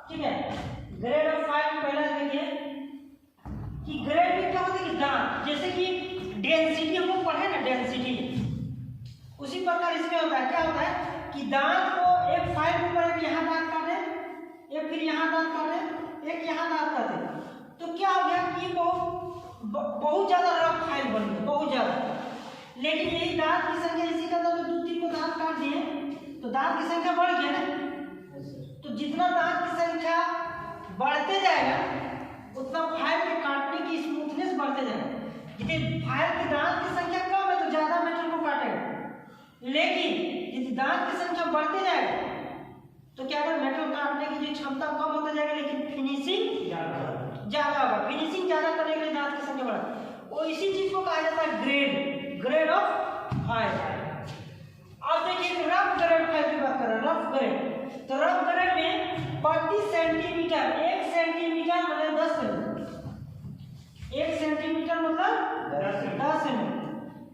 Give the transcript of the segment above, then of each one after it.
ठीक है। Grade of file पहला देखिए कि ग्रेड में क्या होता है कि दांत, जैसे कि डेंसिटी हम लोग पढ़े ना, डेंसिटी उसी प्रकार इसमें होता है। क्या होता है कि दांत को एक फाइल में पढ़े, यहाँ दांत काटे, एक फिर यहाँ दांत काटे, एक यहाँ दांत काटे, तो क्या हो गया कि बहुत ज़्यादा रफ फाइल बन गई, बहुत ज़्यादा। लेकिन यही दांत की संख्या इसी का था, तो 2-3 को दांत काट दिए तो दांत की संख्या बढ़ गया ना। तो जितना दांत की संख्या बढ़ते जाएगा उतना फाइल के काटने की स्मूथनेस बढ़ते जाएगा। यदि फाइल की दांत की संख्या कम है तो ज़्यादा मेटल को काटेगा, लेकिन यदि दांत की संख्या बढ़ते जाएगा तो क्या होगा, मेटल काटने की जो क्षमता कम होता जाएगा, लेकिन फिनिशिंग ज़्यादा होगा। फिनिशिंग ज़्यादा करने के लिए दांत की संख्या बढ़ा, और इसी चीज़ को कहा जाता है ग्रेड ऑफ फाइल। अब देखिए रफ ग्रेड फाइल की बात कर रहे हैं, रफ ग्रेड। तो रफ ग्रेड में प्रति सेंटीमीटर, 1 सेंटीमीटर मतलब 10 mm, 1 सेंटीमीटर मतलब 10 mm।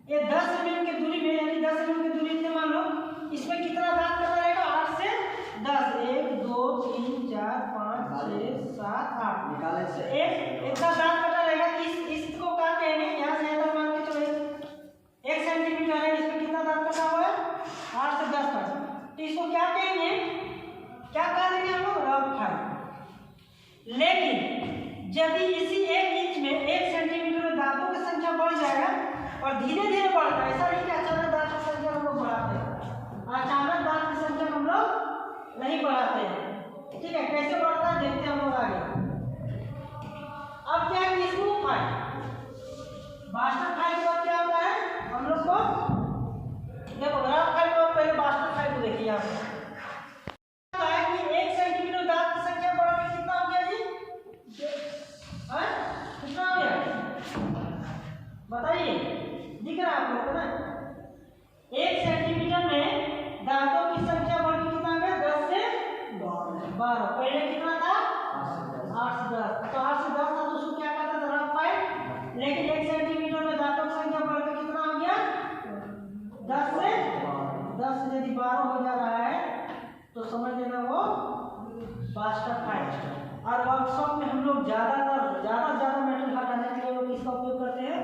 ये 10 mm की दूरी में, यानी 10 mm की दूरी से मान लो इसमें कितना दांत करना रहेगा, 8 से 10, 1 2 3 4 5 6 7 8 निकाले से एक दांत कटा रहेगा। इसको क्या कहेंगे, यहाँ से यहाँ तक मान के चलो 1 सेंटीमीटर है, इसमें कितना दांत कटा हुआ है, 8 से 10 तक। तो इसको क्या कहेंगे, क्या कह देंगे हम लोग, रफ फाइल। लेकिन यदि इसी 1 इंच में 1 सेंटीमीटर में दांतों की संख्या बढ़ जाएगा, और धीरे धीरे बढ़ता है, ऐसा नहीं कि अचानक दांत की संख्या हम लोग बढ़ाते हैं, अचानक दांत की संख्या हम लोग नहीं बढ़ाते हैं। ठीक है, कैसे बढ़ता है देखते हैं हम लोग आगे। अब क्या है, स्मूथ फाइल, बास्टर फाइल का क्या होता है, हम लोग को देखो रफ फाइल को पहले बास्टर फाइल को देखिए। आप है कि 1 सेंटीमीटर दांत की संख्या बढ़ के कितना हो गया जी, कितना हो गया बताइए, दिख रहा है आप लोग को ना। 1 सेंटीमीटर में दांतों की संख्या बढ़ के कितना हो गया, 10 से 12। पहले कितना था, 8 से 10। तो 8 से 10 था तो उसको क्या कहता था, रफ फाइल। लेकिन 1 सेंटीमीटर में दांतों की संख्या बढ़ के कितना हो गया, 10 से यदि 12 हो जा रहा है तो समझ लेना वो बास्टर फाइल। और वर्कशॉप में हम लोग ज़्यादा मेटल हटाने के लिए वो किसका उपयोग करते हैं,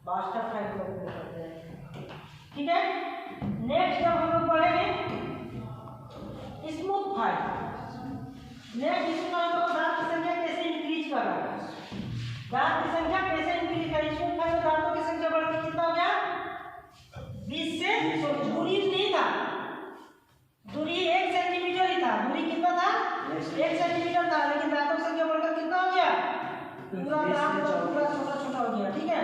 बास्टर फाइल का उपयोग करते हैं। ठीक है, नेक्स्ट जब हम लोग पढ़ेंगे स्मूथ फाइल। नेक्स्ट इसमें हम लोग दांत की संख्या कैसे इंक्रीज कर रहा है, दांत की संख्या कैसे इंक्रीज करें। स्मूथ फाइल में दांतों की संख्या बढ़ के कितना हो गया, 20 से, दूरी नहीं था, दूरी 1 सेंटीमीटर ही था, दूरी कितना था, 1 सेंटीमीटर था, लेकिन दांतों की संख्या बढ़कर कितना हो गया, पूरा दांत पूरा छोटा छोटा हो गया। ठीक है,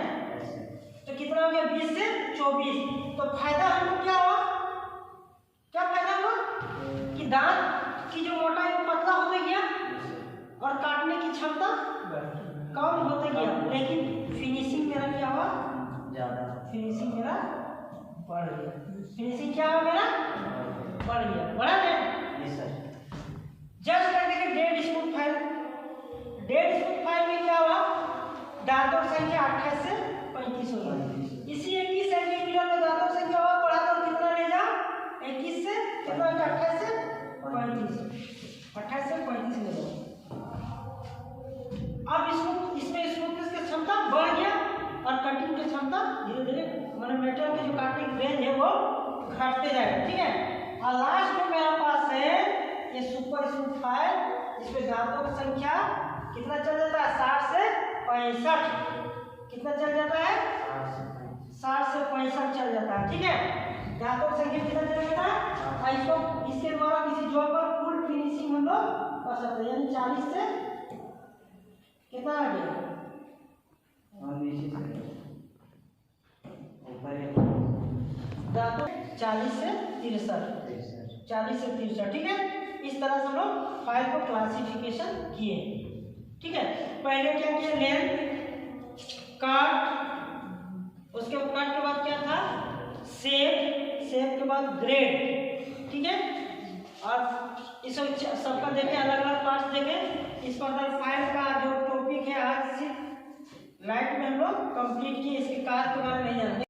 तो कितना हो गया, 20 से 24। तो फायदा हमको क्या हुआ, क्या फायदा हुआ कि दांत की जो मोटाई वो पतला होते गया और काटने की क्षमता कम होते गया, लेकिन फिनिशिंग मेरा क्या हुआ, ज्यादा, फिनिशिंग मेरा बढ़ गया। फिनिशिंग क्या हुआ मेरा, बढ़ गया, बढ़ा नहीं। Yes sir. जस्ट देखिए dead smooth file, dead smooth file में क्या हुआ, दांतों की संख्या 28 से 35 हो गई। इसी 21 सेंटीमीटर में दांतों की संख्या और बढ़ाकर कितना ले जा, 21 से कितना, 28 से 35, 28 से 35 ले जाओ। अब इसमें स्मूथनेस की क्षमता बढ़ गया और कटिंग की क्षमता धीरे धीरे, मतलब मेटल के जो काटने की रेंज है वो घटते जाएगा। ठीक है, और लास्ट में मेरे पास है ये सुपर स्मूथ फाइल, इसमें दांतों की संख्या कितना चल जाता है, 60 से 65, कितना चल जाता है, 60 से 65 चल जाता है। ठीक है, दांतों की संख्या कितना चल जाता है, और इसको इसके द्वारा किसी जॉब पर फुल फिनिशिंग हम लोग कर सकते हैं, यानी 40 से कितना आ गया, दांतों 40 से 63, 40 से 63। ठीक है, इस तरह से हम लोग फाइल को क्लासिफिकेशन किए। ठीक है, पहले क्या किया, लेंथ, कट, उसके कट के बाद क्या था, शेप, शेप के बाद ग्रेड। ठीक है, और इस सबका देखें, अलग अलग पार्ट्स देखें। इस प्रकार फाइल का जो टॉपिक है आज से लाइट में हम लोग कंप्लीट किए, इसके कार्य के बारे में नहीं जानते।